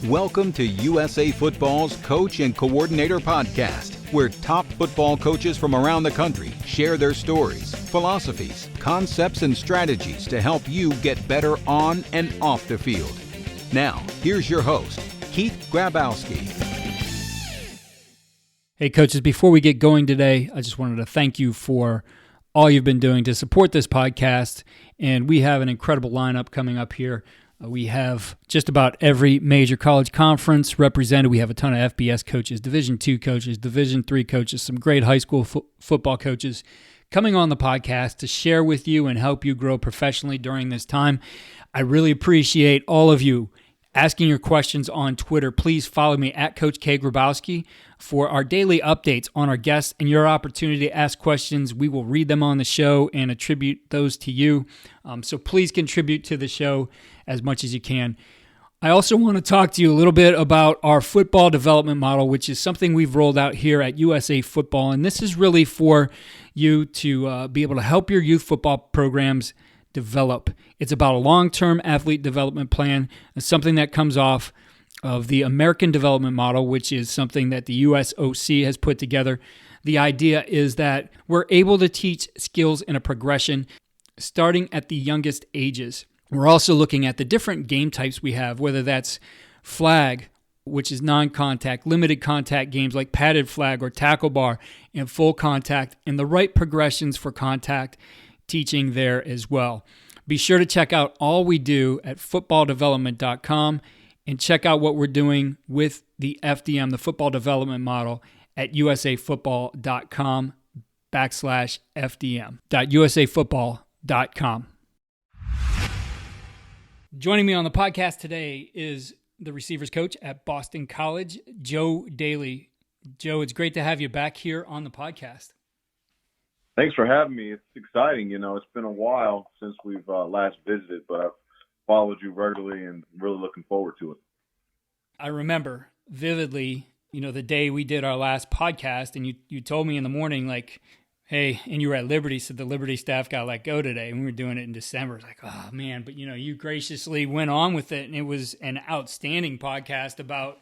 Welcome to USA Football's Coach and Coordinator Podcast, where top football coaches from around the country share their stories, philosophies, concepts, and strategies to help you get better on and off the field. Now, here's your host, Keith Grabowski. Hey, coaches, before we get going today, I just wanted to thank you for all you've been doing to support this podcast, and we have an incredible lineup coming up here. We have just about every major college conference represented. We have a ton of FBS coaches, Division II coaches, Division III coaches, some great high school football coaches coming on the podcast to share with you and help you grow professionally during this time. I really appreciate all of you asking your questions on Twitter. Please follow me at Coach K. Grabowski for our daily updates on our guests and your opportunity to ask questions. We will read them on the show and attribute those to you. So please contribute to the show as much as you can. I also want to talk to you a little bit about our football development model, which is something we've rolled out here at USA Football. And this is really for you to be able to help your youth football programs develop. It's about a long-term athlete development plan. It's something that comes off of the American development model, which is something that the USOC has put together. The idea is that we're able to teach skills in a progression starting at the youngest ages. We're also looking at the different game types we have, whether that's flag, which is non-contact, limited contact games like padded flag or tackle bar, and full contact, and the right progressions for contact teaching there as well. Be sure to check out all we do at footballdevelopment.com and check out what we're doing with the FDM, the football development model, at usafootball.com/FDM. usafootball.com. Joining me on the podcast today is the receivers coach at Boston College, Joe Dailey. Joe, it's great to have you back here on the podcast. Thanks for having me. It's exciting. It's been a while since we've last visited, but I've followed you regularly and really looking forward to it. I remember vividly, the day we did our last podcast, and you told me in the morning, like, hey, and you were at Liberty, so the Liberty staff got let go today, and we were doing it in December. It's like, oh, man, but, you graciously went on with it, and it was an outstanding podcast about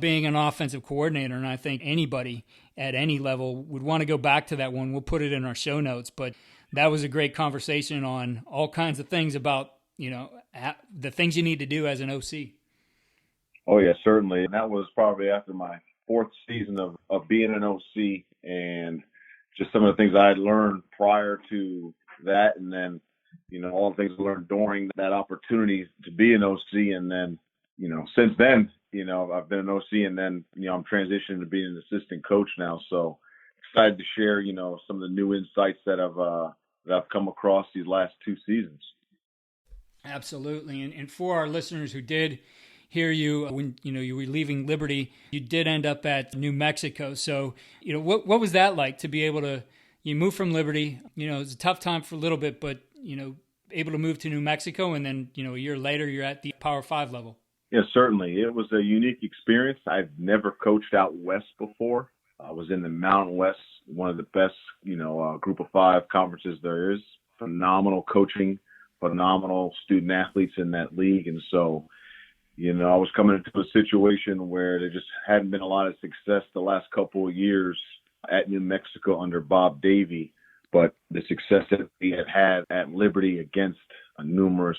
being an offensive coordinator, and I think anybody at any level would want to go back to that one. We'll put it in our show notes, but that was a great conversation on all kinds of things about, the things you need to do as an OC. Oh, yeah, certainly. And that was probably after my fourth season of being an OC, and just some of the things I had learned prior to that, and then, all the things I learned during that opportunity to be an OC, and then, since then, I've been an OC, and then, I'm transitioning to being an assistant coach now. So excited to share, some of the new insights that I've come across these last two seasons. Absolutely. And for our listeners who did hear you when, you were leaving Liberty, you did end up at New Mexico. So, what was that like to be able to, you moved from Liberty, it was a tough time for a little bit, but, able to move to New Mexico, and then, a year later you're at the Power 5 level. Yeah, certainly. It was a unique experience. I've never coached out west before. I was in the Mountain West, one of the best, group of five conferences there is. Phenomenal coaching, phenomenal student athletes in that league. And so, I was coming into a situation where there just hadn't been a lot of success the last couple of years at New Mexico under Bob Davie. But the success that we had at Liberty against numerous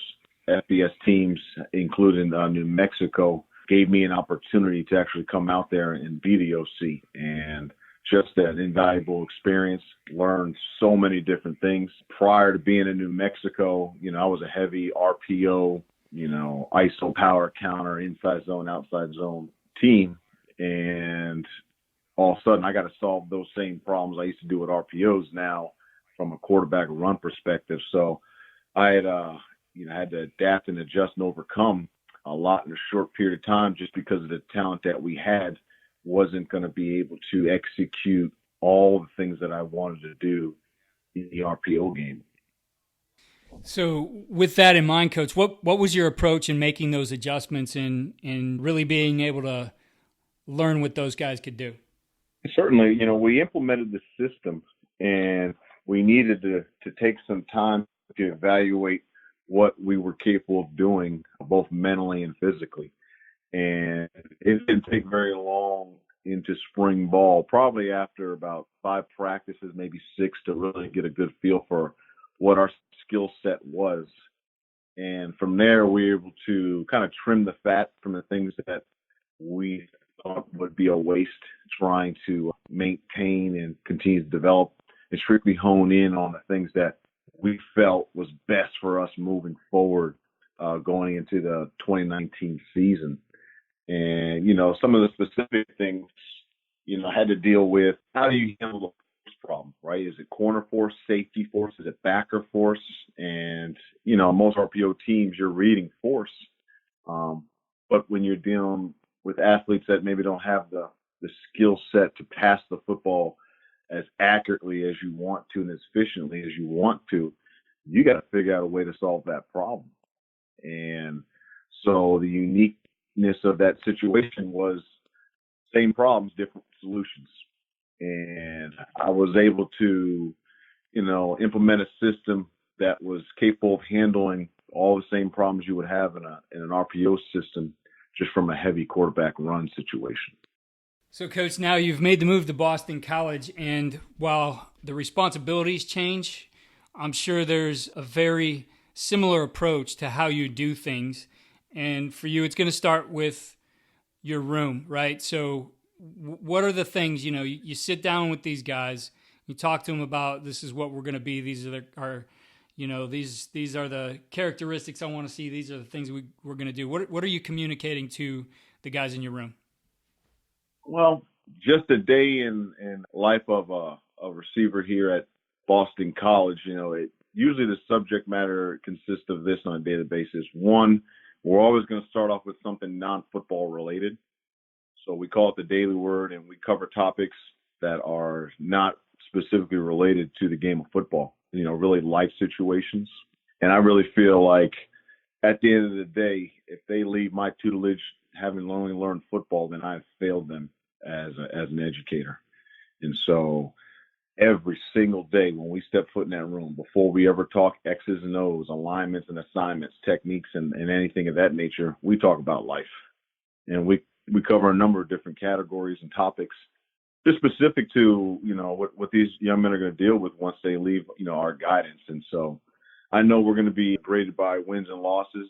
FBS teams, including New Mexico, gave me an opportunity to actually come out there and be the OC. And just an invaluable experience, learned so many different things. Prior to being in New Mexico, I was a heavy RPO, ISO power counter, inside zone, outside zone team. And all of a sudden I got to solve those same problems I used to do with RPOs now from a quarterback run perspective. So I had, had to adapt and adjust and overcome a lot in a short period of time, just because of the talent that we had wasn't going to be able to execute all the things that I wanted to do in the RPO game. So with that in mind, Coach, what was your approach in making those adjustments and really being able to learn what those guys could do? Certainly, we implemented the system, and we needed to take some time to evaluate what we were capable of doing, both mentally and physically. And it didn't take very long into spring ball, probably after about 5 practices, maybe 6, to really get a good feel for what our skill set was. And from there, we were able to kind of trim the fat from the things that we thought would be a waste, trying to maintain and continue to develop and strictly hone in on the things that we felt was best for us moving forward, going into the 2019 season. And, some of the specific things, had to deal with how do you handle the force problem, right? Is it corner force, safety force? Is it backer force? And, most RPO teams, you're reading force. But when you're dealing with athletes that maybe don't have the skill set to pass the football as accurately as you want to and as efficiently as you want to, you got to figure out a way to solve that problem. And so the uniqueness of that situation was same problems, different solutions. And I was able to, implement a system that was capable of handling all the same problems you would have in an RPO system, just from a heavy quarterback run situation. So, Coach, now you've made the move to Boston College, and while the responsibilities change, I'm sure there's a very similar approach to how you do things. And for you, it's going to start with your room, right? So what are the things, you sit down with these guys, you talk to them about, this is what we're going to be. These are these are the characteristics I want to see. These are the things we're going to do. What are you communicating to the guys in your room? Well, just a day in life of a receiver here at Boston College, usually the subject matter consists of this on a daily basis. One, we're always going to start off with something non-football related. So we call it the daily word, and we cover topics that are not specifically related to the game of football, really life situations. And I really feel like at the end of the day, if they leave my tutelage having only learned football, then I've failed them as an educator. And so every single day when we step foot in that room, before we ever talk X's and O's, alignments and assignments, techniques, and anything of that nature, we talk about life. And we cover a number of different categories and topics just specific to, what these young men are going to deal with once they leave, our guidance. And so I know we're going to be graded by wins and losses,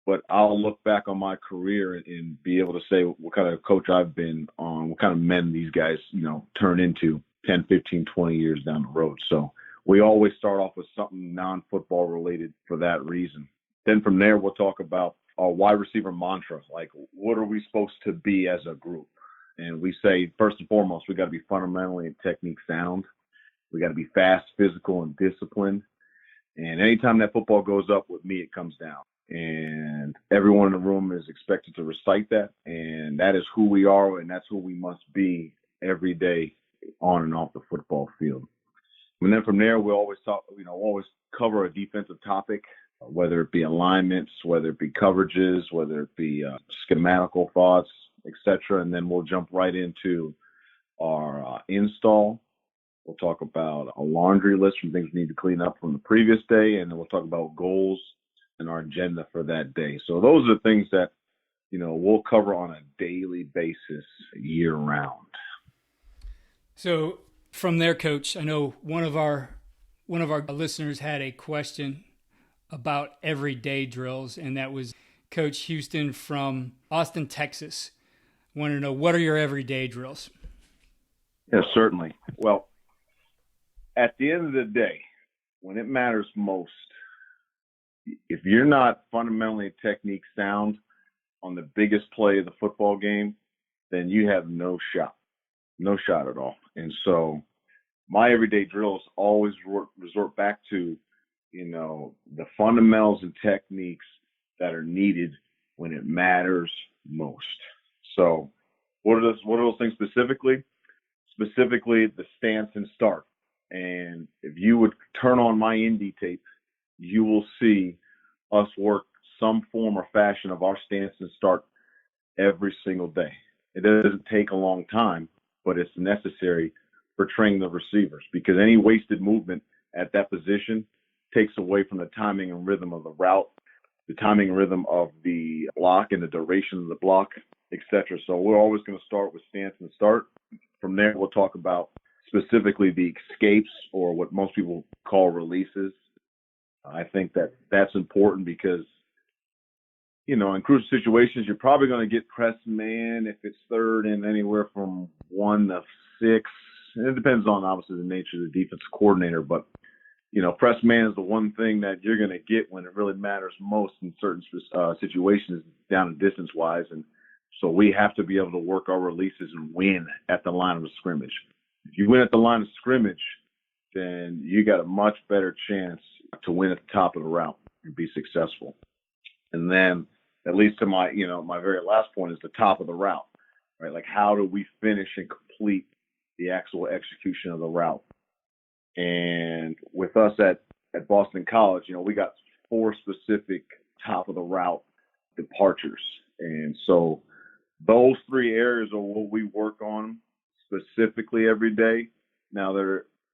but I'll look back on my career and be able to say what kind of coach I've been on, what kind of men these guys, turn into 10, 15, 20 years down the road. So we always start off with something non-football related for that reason. Then from there, we'll talk about our wide receiver mantra, like what are we supposed to be as a group? And we say, first and foremost, we got to be fundamentally and technique sound. We got to be fast, physical, and disciplined. And anytime that football goes up, with me, it comes down. And everyone in the room is expected to recite that. And that is who we are, and that's who we must be every day on and off the football field. And then from there, we always talk, always cover a defensive topic, whether it be alignments, whether it be coverages, whether it be schematical thoughts, etc. And then we'll jump right into our install. We'll talk about a laundry list from things we need to clean up from the previous day, and then we'll talk about goals and our agenda for that day. So those are things that, we'll cover on a daily basis year round. So from there, Coach, I know one of our listeners had a question about everyday drills, and that was Coach Houston from Austin, Texas. Want to know, what are your everyday drills? Yes, certainly. Well, at the end of the day, when it matters most, if you're not fundamentally technique sound on the biggest play of the football game, then you have no shot at all. And so my everyday drills always resort back to, the fundamentals and techniques that are needed when it matters most. So what are those things specifically? Specifically, the stance and start. And if you would turn on my indie tape, you will see us work some form or fashion of our stance and start every single day. It doesn't take a long time, but it's necessary for training the receivers, because any wasted movement at that position takes away from the timing and rhythm of the route, the timing and rhythm of the block and the duration of the block, etc. So we're always going to start with stance and start. From there, we'll talk about specifically the escapes, or what most people call releases. I think that that's important because, in crucial situations, you're probably going to get press man if it's third and anywhere from 1 to 6. And it depends on, obviously, the nature of the defense coordinator. But, press man is the one thing that you're going to get when it really matters most in certain situations, down and distance-wise. And so we have to be able to work our releases and win at the line of scrimmage. If you win at the line of scrimmage, then you got a much better chance to win at the top of the route and be successful. And then, at least to my, my very last point, is the top of the route, right? Like, how do we finish and complete the actual execution of the route? And with us at Boston College, we got 4 specific top of the route departures. And so those 3 areas are what we work on specifically every day. Now,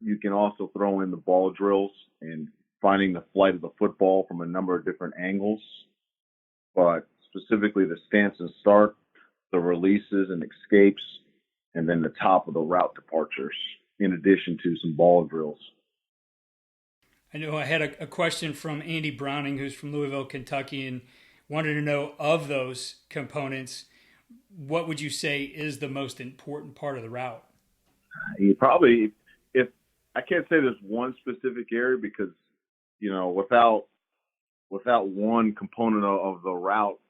you can also throw in the ball drills and finding the flight of the football from a number of different angles. But specifically the stance and start, the releases and escapes, and then the top of the route departures, in addition to some ball drills. I know I had a question from Andy Browning, who's from Louisville, Kentucky, and wanted to know, of those components, what would you say is the most important part of the route? You probably, if I can't say there's one specific area, because, without one component of the route,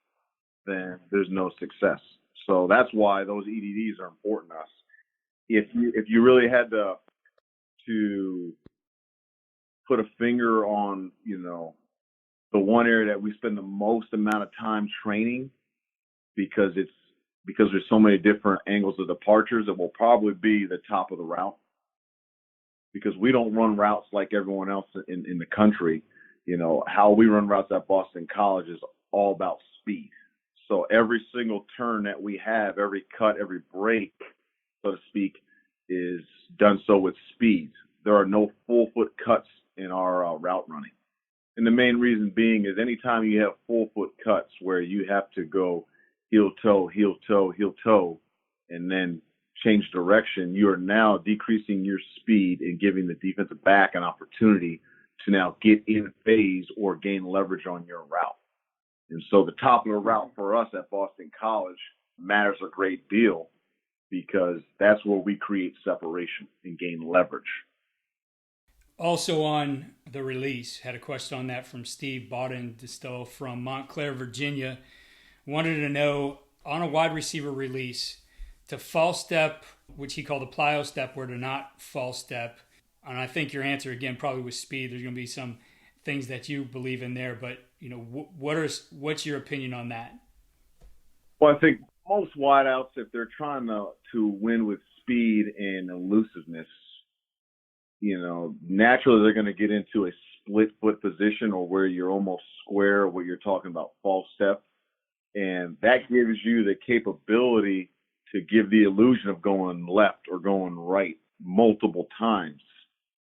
then there's no success. So that's why those EDDs are important to us. If you really had to put a finger on, the one area that we spend the most amount of time training, because there's so many different angles of departures, it will probably be the top of the route, because we don't run routes like everyone else in the country. How we run routes at Boston College is all about speed. So every single turn that we have, every cut, every break, so to speak, is done so with speed. There are no full foot cuts in our route running. And the main reason being is anytime you have full foot cuts where you have to go heel toe, heel toe, heel toe, and then change direction, you are now decreasing your speed and giving the defensive back an opportunity to now get in phase or gain leverage on your route. And so the top of the route for us at Boston College matters a great deal, because that's where we create separation and gain leverage. Also on the release, had a question on that from Steve Baudin-Distow from Montclair, Virginia. Wanted to know, on a wide receiver release, to false step, which he called a plyo step, or to not false step. And I think your answer, again, probably was speed. There's going to be some things that you believe in there, but what's your opinion on that? Well, I think most wideouts, if they're trying to win with speed and elusiveness, naturally they're going to get into a split foot position, or where you're almost square, where you're talking about false step. And that gives you the capability to give the illusion of going left or going right multiple times.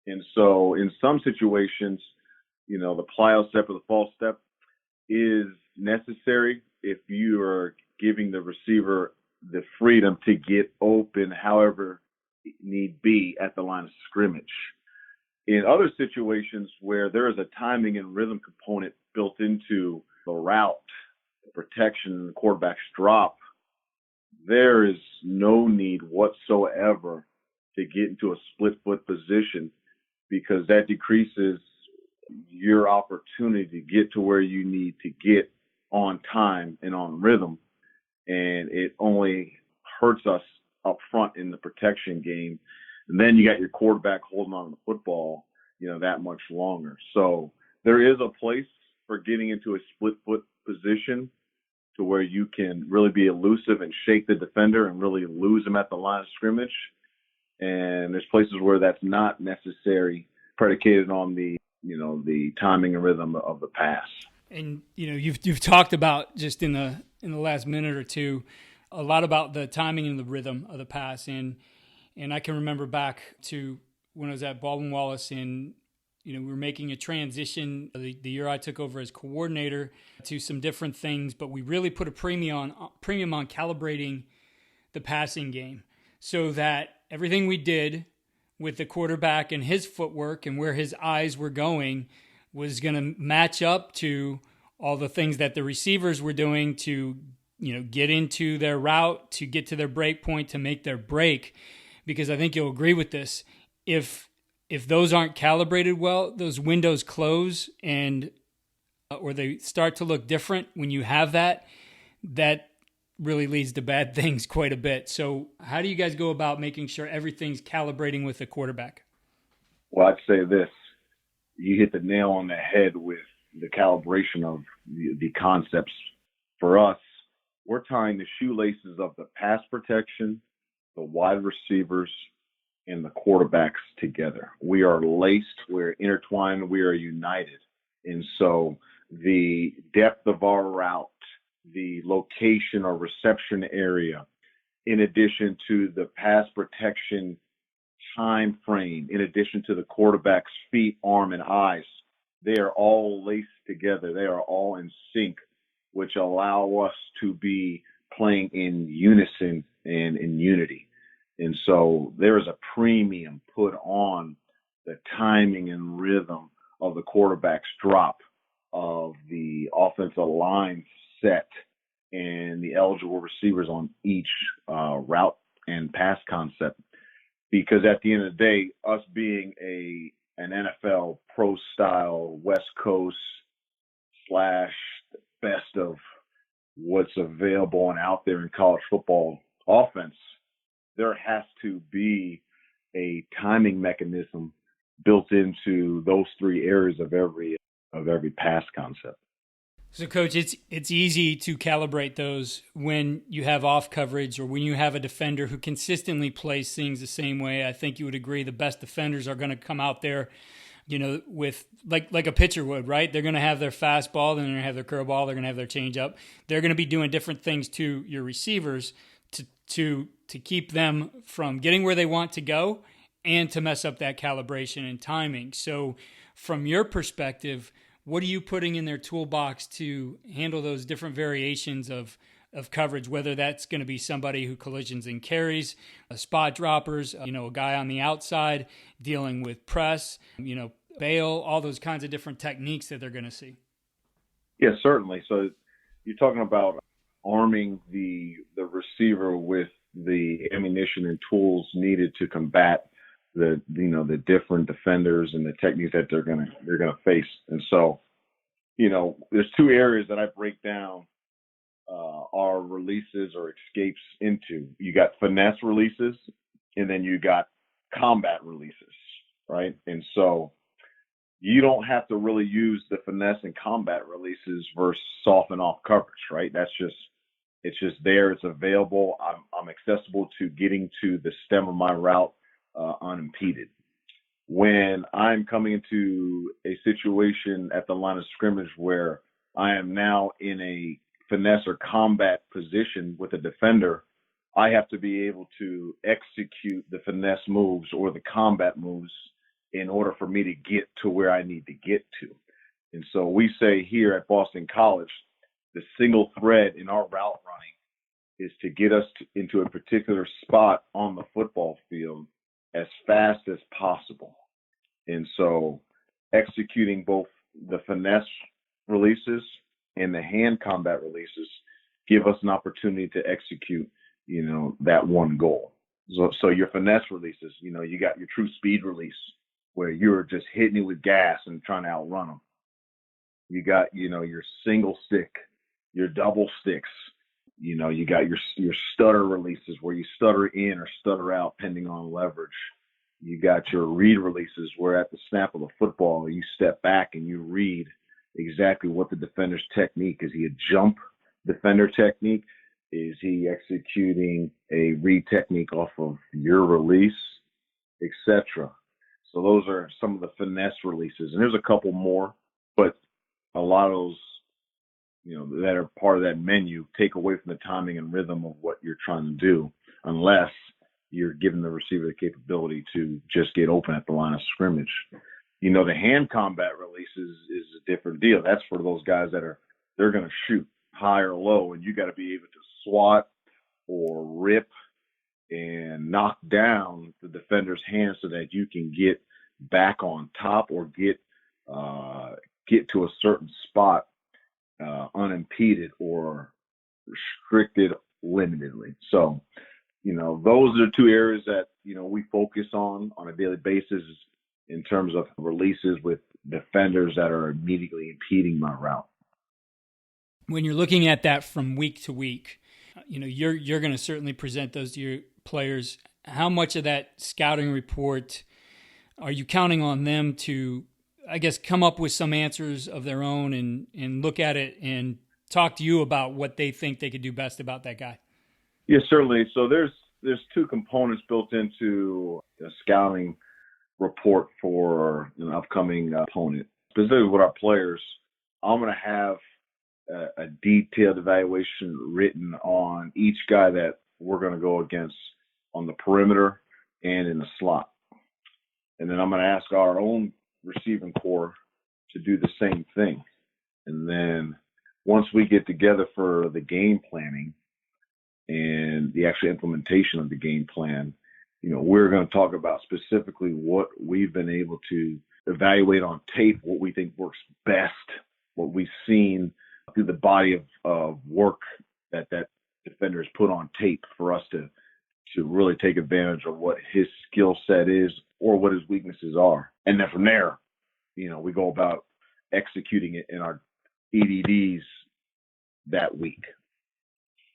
And so in some situations, the plyo step or the false step is necessary if you are giving the receiver the freedom to get open however need be at the line of scrimmage. In other situations where there is a timing and rhythm component built into the route, the protection, and the quarterback's drop, there is no need whatsoever to get into a split foot position, because that decreases your opportunity to get to where you need to get on time and on rhythm. And it only hurts us up front in the protection game. And then you got your quarterback holding on to the football, that much longer. So there is a place for getting into a split foot position to where you can really be elusive and shake the defender and really lose them at the line of scrimmage. And there's places where that's not necessary, predicated on the timing and rhythm of the pass. And you've talked about, just in the last minute or two, a lot about the timing and the rhythm of the pass. And I can remember back to when I was at Baldwin Wallace in we were making a transition the year I took over as coordinator to some different things, but we really put a premium on calibrating the passing game so that everything we did with the quarterback and his footwork and where his eyes were going was going to match up to all the things that the receivers were doing to, get into their route, to get to their break point, to make their break. Because I think you'll agree with this. If those aren't calibrated well, those windows close and or they start to look different when you have that really leads to bad things quite a bit. So how do you guys go about making sure everything's calibrating with the quarterback? Well, I'd say this. You hit the nail on the head with the calibration of the concepts. For us, we're tying the shoelaces of the pass protection, the wide receivers, and the quarterbacks together. We are laced, we're intertwined, we are united. And so the depth of our route, the location or reception area, in addition to the pass protection time frame, in addition to the quarterback's feet, arm, and eyes, they are all laced together. They are all in sync, which allow us to be playing in unison and in unity. And so there is a premium put on the timing and rhythm of the quarterback's drop, of the offensive line set, and the eligible receivers on each route and pass concept. Because at the end of the day, us being an NFL pro style West Coast / best of what's available and out there in college football offense, there has to be a timing mechanism built into those three areas of every pass concept. So, Coach, it's easy to calibrate those when you have off coverage or when you have a defender who consistently plays things the same way. I think you would agree the best defenders are going to come out there, with like a pitcher would, right? They're going to have their fastball, then they're going to have their curveball, they're going to have their changeup. They're going to be doing different things to your receivers to keep them from getting where they want to go and to mess up that calibration and timing. So, from your perspective, what are you putting in their toolbox to handle those different variations of coverage, whether that's going to be somebody who collisions and carries, spot droppers, a guy on the outside dealing with press, bail, all those kinds of different techniques that they're going to see? Yes, certainly. So you're talking about arming the receiver with the ammunition and tools needed to combat the different defenders and the techniques that they're gonna face. And so, there's two areas that I break down our releases or escapes into. You got finesse releases, and then you got combat releases, right? And so you don't have to really use the finesse and combat releases versus soften off coverage, right? It's just there. It's available. I'm accessible to getting to the stem of my route unimpeded. When I'm coming into a situation at the line of scrimmage where I am now in a finesse or combat position with a defender, I have to be able to execute the finesse moves or the combat moves in order for me to get to where I need to get to. And so we say here at Boston College, the single thread in our route running is to get us into a particular spot on the football field as fast as possible. And so executing both the finesse releases and the hand combat releases give us an opportunity to execute, that one goal. So your finesse releases, you got your true speed release where you're just hitting it with gas and trying to outrun them. You got, your single stick, your double sticks. You got your stutter releases where you stutter in or stutter out depending on leverage. You got your read releases where at the snap of the football, you step back and you read exactly what the defender's technique is. He a jump defender technique? Is he executing a read technique off of your release, etc.? So those are some of the finesse releases. And there's a couple more, but a lot of those, that are part of that menu take away from the timing and rhythm of what you're trying to do, unless you're giving the receiver the capability to just get open at the line of scrimmage. The hand combat release is a different deal. That's for those guys they're going to shoot high or low, and you got to be able to swat or rip and knock down the defender's hand so that you can get back on top or get to a certain spot unimpeded or restricted limitedly. So, those are two areas that, we focus on a daily basis in terms of releases with defenders that are immediately impeding my route. When you're looking at that from week to week, you're going to certainly present those to your players. How much of that scouting report are you counting on them to, I guess, come up with some answers of their own and look at it and talk to you about what they think they could do best about that guy? Yeah, certainly. So there's two components built into the scouting report for an upcoming opponent. Specifically with our players, I'm going to have a detailed evaluation written on each guy that we're going to go against on the perimeter and in the slot. And then I'm going to ask our own receiving corps to do the same thing. And then once we get together for the game planning and the actual implementation of the game plan, we're going to talk about specifically what we've been able to evaluate on tape, what we think works best, what we've seen through the body of work that defender has put on tape for us to really take advantage of what his skill set is or what his weaknesses are. And then from there, we go about executing it in our EDDs that week.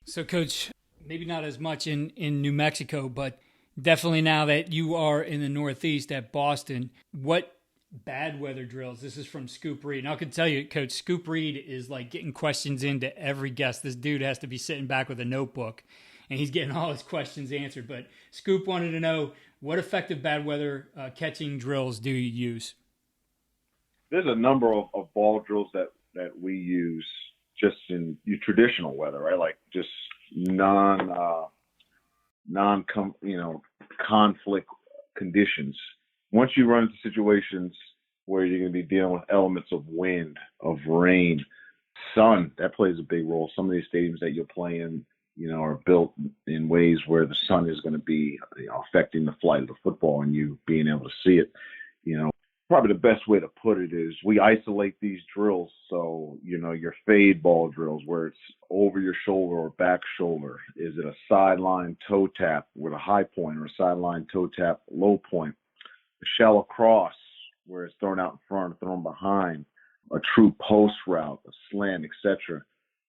So, Coach, maybe not as much in New Mexico, but definitely now that you are in the Northeast at Boston, what bad weather drills? This is from Scoop Reed. And I can tell you, Coach, Scoop Reed is like getting questions into every guest. This dude has to be sitting back with a notebook, and he's getting all his questions answered. But Scoop wanted to know, what effective bad weather catching drills do you use? There's a number of ball drills that we use just in traditional weather, right? Like just conflict conditions. Once you run into situations where you're going to be dealing with elements of wind, of rain, sun, that plays a big role. Some of these stadiums that you'll play in, are built in ways where the sun is going to be affecting the flight of the football and you being able to see it. Probably the best way to put it is we isolate these drills. So, your fade ball drills where it's over your shoulder or back shoulder. Is it a sideline toe tap with a high point or a sideline toe tap low point? A shallow cross where it's thrown out in front, thrown behind, a true post route, a slant, etc.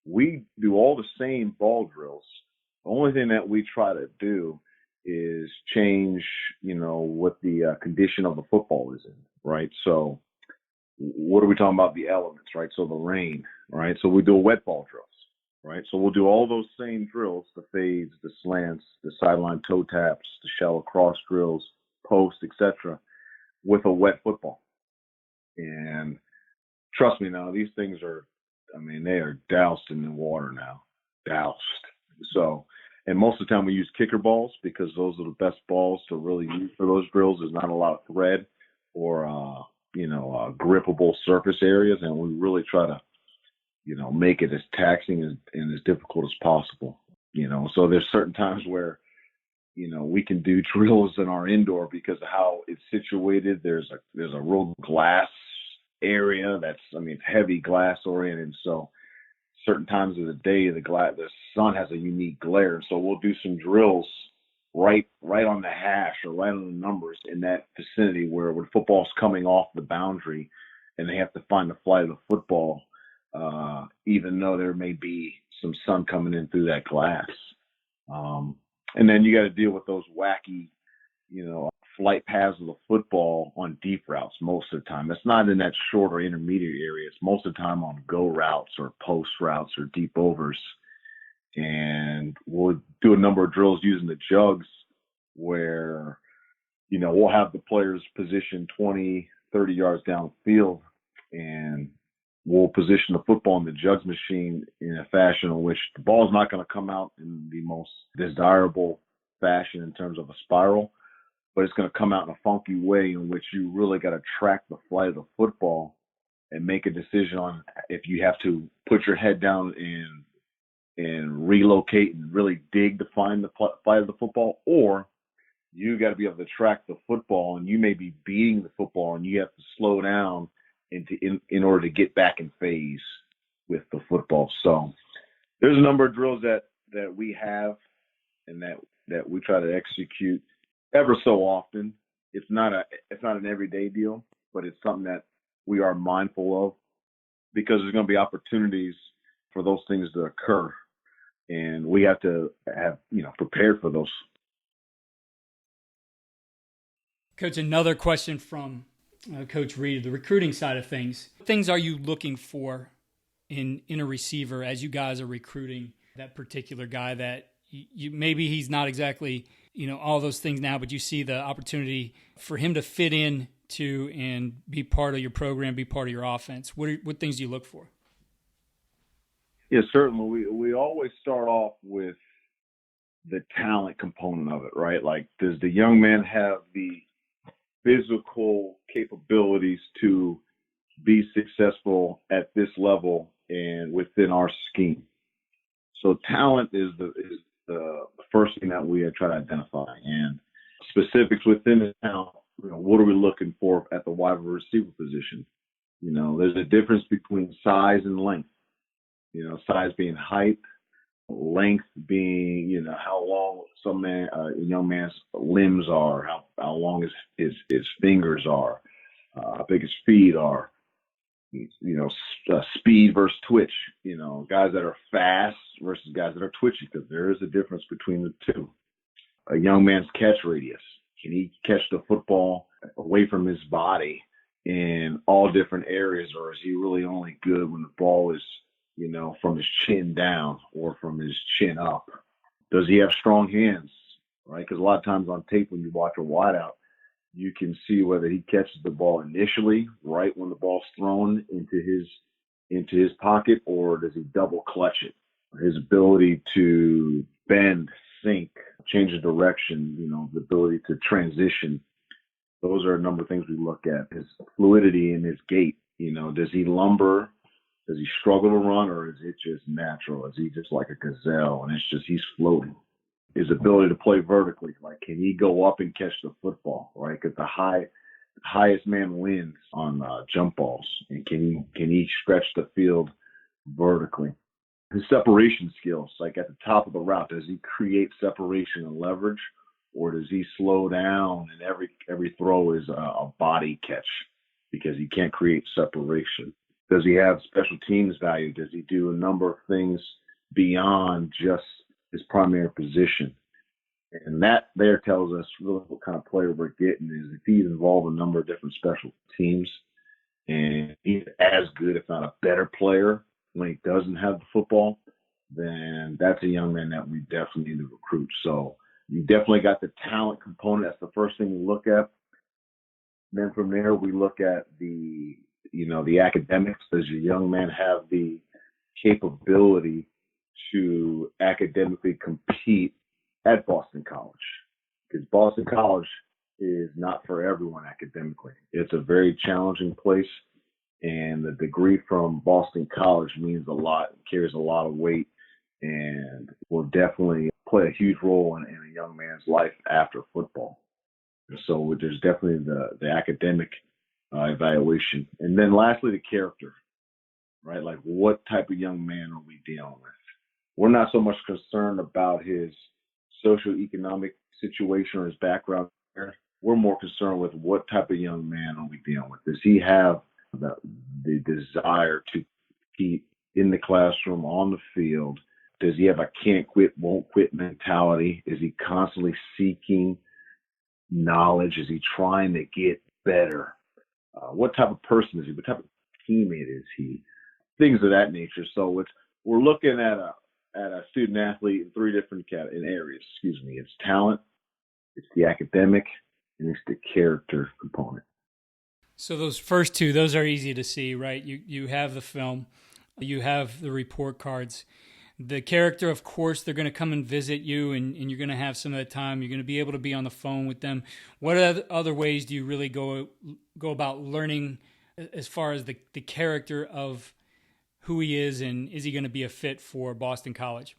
We do all the same ball drills. The only thing that we try to do is change, what the condition of the football is in, right? So what are we talking about? The elements, right? So the rain, right? So we do wet ball drills, right? So we'll do all those same drills, the fades, the slants, the sideline toe taps, the shallow cross drills, post, etc., with a wet football. And trust me now, these things they are doused in the water now. Doused. So, and most of the time we use kicker balls because those are the best balls to really use for those drills. There's not a lot of thread or, grippable surface areas. And we really try to, make it as taxing and as difficult as possible. So there's certain times where, we can do drills in our indoor because of how it's situated. There's a real glass area it's heavy glass oriented. So certain times of the day, the sun has a unique glare. So we'll do some drills right on the hash or right on the numbers in that vicinity where when football's coming off the boundary and they have to find the flight of the football, even though there may be some sun coming in through that glass. And then you got to deal with those wacky, flight paths of the football on deep routes most of the time. It's not in that short or intermediate area. It's most of the time on go routes or post routes or deep overs. And we'll do a number of drills using the jugs where, we'll have the players positioned 20, 30 yards downfield and we'll position the football in the jugs machine in a fashion in which the ball is not going to come out in the most desirable fashion in terms of a spiral, but it's going to come out in a funky way in which you really got to track the flight of the football and make a decision on if you have to put your head down and relocate and really dig to find the flight of the football, or you got to be able to track the football, and you may be beating the football, and you have to slow down in order to get back in phase with the football. So there's a number of drills that we have and that we try to execute ever so often. It's not an everyday deal, but it's something that we are mindful of because there's going to be opportunities for those things to occur, and we have to have prepared for those. Coach, another question from Coach Reed, the recruiting side of things. What things are you looking for in a receiver as you guys are recruiting that particular guy that you maybe he's not exactly, all those things now, but you see the opportunity for him to fit in to and be part of your program, be part of your offense? What things do you look for? Yeah, certainly. We always start off with the talent component of it, right? Like, does the young man have the physical capabilities to be successful at this level and within our scheme? So talent is the first thing that we try to identify, and specifics within the talent. What are we looking for at the wide receiver position? There's a difference between size and length. Size being height, length being how long a young man's limbs are, how long his fingers are, how big his feet are. Speed versus twitch. Guys that are fast versus guys that are twitchy, because there is a difference between the two. A young man's catch radius. Can he catch the football away from his body in all different areas, or is he really only good when the ball is, from his chin down or from his chin up? Does he have strong hands, right? Because a lot of times on tape when you watch a wideout, you can see whether he catches the ball initially, right when the ball's thrown into his pocket, or does he double clutch it? His ability to bend, sink, change of direction, the ability to transition. Those are a number of things we look at. His fluidity in his gait. Does he lumber? Does he struggle to run, or is it just natural? Is he just like a gazelle and he's floating? His ability to play vertically, like, can he go up and catch the football, right? Because the highest man wins on jump balls, and can he stretch the field vertically? His separation skills, like at the top of the route, does he create separation and leverage, or does he slow down and every throw is a body catch because he can't create separation? Does he have special teams value? Does he do a number of things beyond just his primary position? And that there tells us really what kind of player we're getting. Is if he's involved in a number of different special teams, and he's as good, if not a better player when he doesn't have the football, then that's a young man that we definitely need to recruit. So you definitely got the talent component. That's the first thing we look at. Then from there, we look at the academics. Does your young man have the capability to academically compete at Boston College? Because Boston College is not for everyone academically. It's a very challenging place, and the degree from Boston College means a lot, carries a lot of weight, and will definitely play a huge role in a young man's life after football. So there's definitely the academic evaluation. And then lastly, the character, right? Like, what type of young man are we dealing with? We're not so much concerned about his socioeconomic situation or his background. We're more concerned with what type of young man are we dealing with. Does he have the desire to compete in the classroom, on the field? Does he have a can't quit, won't quit mentality? Is he constantly seeking knowledge? Is he trying to get better? What type of person is he? What type of teammate is he? Things of that nature. So we're looking at a student athlete in three different areas. It's talent, it's the academic, and it's the character component. So those first two, those are easy to see, right? You have the film, you have the report cards. The character, of course, they're going to come and visit you, and you're going to have some of that time. You're going to be able to be on the phone with them. What other ways do you really go about learning as far as the character of who he is, and is he going to be a fit for Boston College?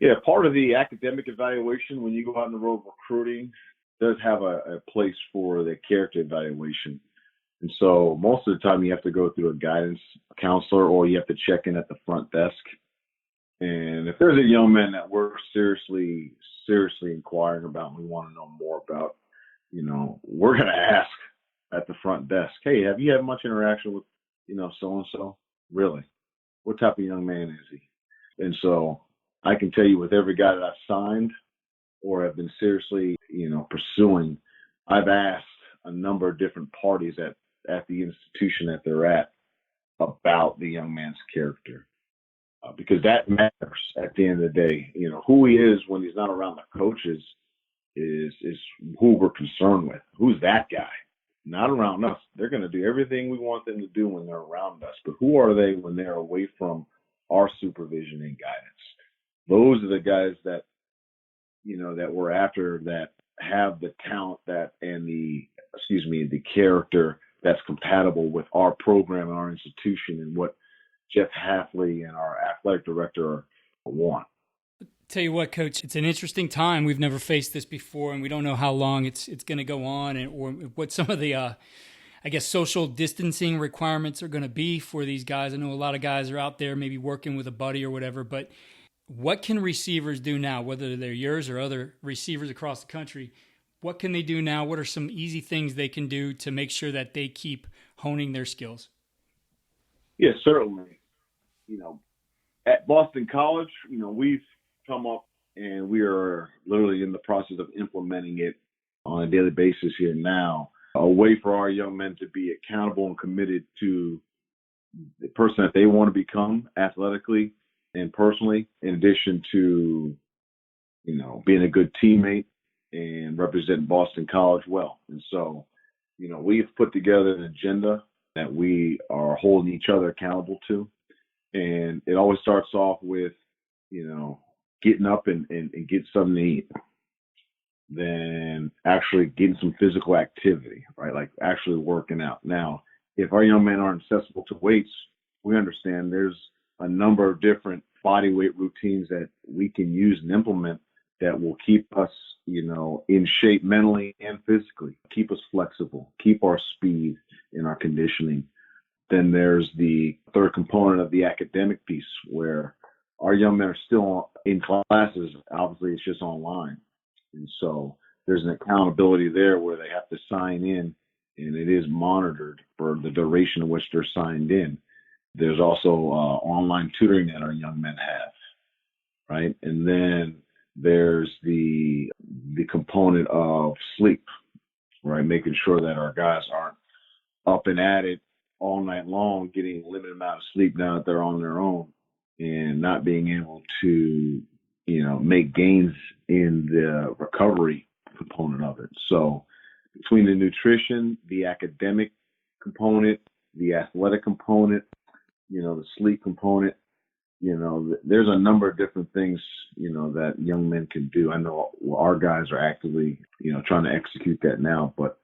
Yeah, part of the academic evaluation when you go out on the road recruiting does have a place for the character evaluation. And so most of the time you have to go through a guidance counselor or you have to check in at the front desk. And if there's a young man that we're seriously inquiring about and we want to know more about, we're going to ask at the front desk, hey, have you had much interaction with, so-and-so? Really? What type of young man is he? And so I can tell you with every guy that I've signed or have been seriously, pursuing, I've asked a number of different parties at the institution that they're at about the young man's character. Because that matters at the end of the day. Who he is when he's not around the coaches is who we're concerned with. Who's that guy? Not around us. They're going to do everything we want them to do when they're around us. But who are they when they're away from our supervision and guidance? Those are the guys that, that we're after, that have the talent and the character that's compatible with our program and our institution and what Jeff Halfley and our athletic director want. Tell you what, Coach, it's an interesting time. We've never faced this before, and we don't know how long it's going to go on, or what some of the, social distancing requirements are going to be for these guys. I know a lot of guys are out there maybe working with a buddy or whatever, but what can receivers do now, whether they're yours or other receivers across the country? What can they do now? What are some easy things they can do to make sure that they keep honing their skills? Yeah, certainly. At Boston College, we've come up and we are literally in the process of implementing it on a daily basis here now, a way for our young men to be accountable and committed to the person that they want to become athletically and personally, in addition to, being a good teammate and representing Boston College well. And so, we've put together an agenda that we are holding each other accountable to. And it always starts off with, getting up and get something to eat. Then actually getting some physical activity, right? Like actually working out. Now, if our young men aren't accessible to weights, we understand there's a number of different body weight routines that we can use and implement that will keep us, in shape mentally and physically, keep us flexible, keep our speed and our conditioning. Then there's the third component of the academic piece where our young men are still in classes. Obviously, it's just online. And so there's an accountability there where they have to sign in, and it is monitored for the duration in which they're signed in. There's also online tutoring that our young men have, right? And then there's the component of sleep, right? Making sure that our guys aren't up and at it all night long, getting a limited amount of sleep now that they're on their own and not being able to, make gains in the recovery component of it. So between the nutrition, the academic component, the athletic component, the sleep component, there's a number of different things, that young men can do. I know our guys are actively, trying to execute that now, but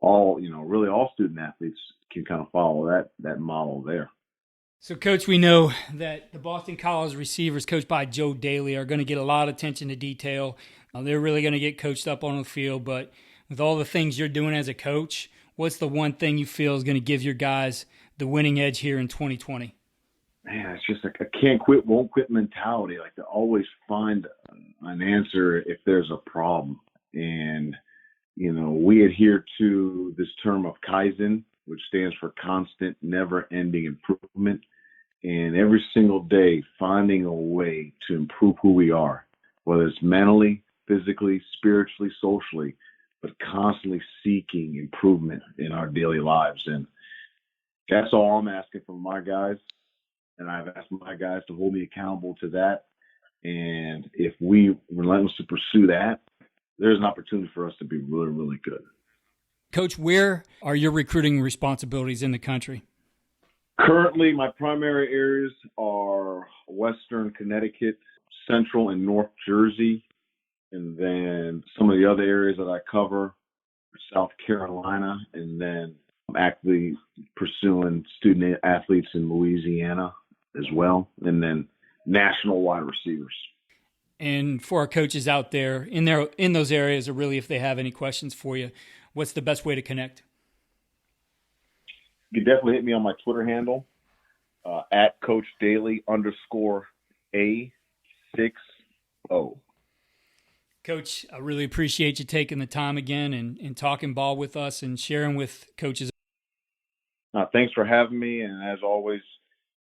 really all student athletes can kind of follow that model there. So, Coach, we know that the Boston College receivers, coached by Joe Dailey, are going to get a lot of attention to detail. They're really going to get coached up on the field. But with all the things you're doing as a coach, what's the one thing you feel is going to give your guys the winning edge here in 2020? Man, it's just like a can't quit, won't quit mentality. Like to always find an answer if there's a problem. And, we adhere to this term of Kaizen, which stands for constant, never-ending improvement. And every single day, finding a way to improve who we are, whether it's mentally, physically, spiritually, socially, but constantly seeking improvement in our daily lives. And that's all I'm asking from my guys. And I've asked my guys to hold me accountable to that. And if we relentlessly pursue that, there's an opportunity for us to be really, really good. Coach, where are your recruiting responsibilities in the country? Currently, my primary areas are Western Connecticut, Central and North Jersey, and then some of the other areas that I cover are South Carolina, and then I'm actively pursuing student athletes in Louisiana as well, and then national wide receivers. And for our coaches out there in those areas, or really if they have any questions for you, what's the best way to connect? You can definitely hit me on my Twitter handle, at Coach Dailey _A60. Coach, I really appreciate you taking the time again and talking ball with us and sharing with coaches. Thanks for having me, and as always,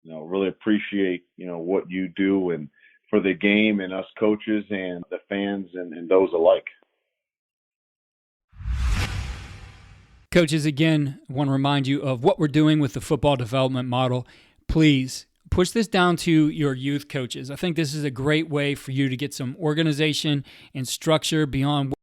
really appreciate what you do and for the game and us coaches and the fans and those alike. Coaches, again, I want to remind you of what we're doing with the football development model. Please push this down to your youth coaches. I think this is a great way for you to get some organization and structure beyond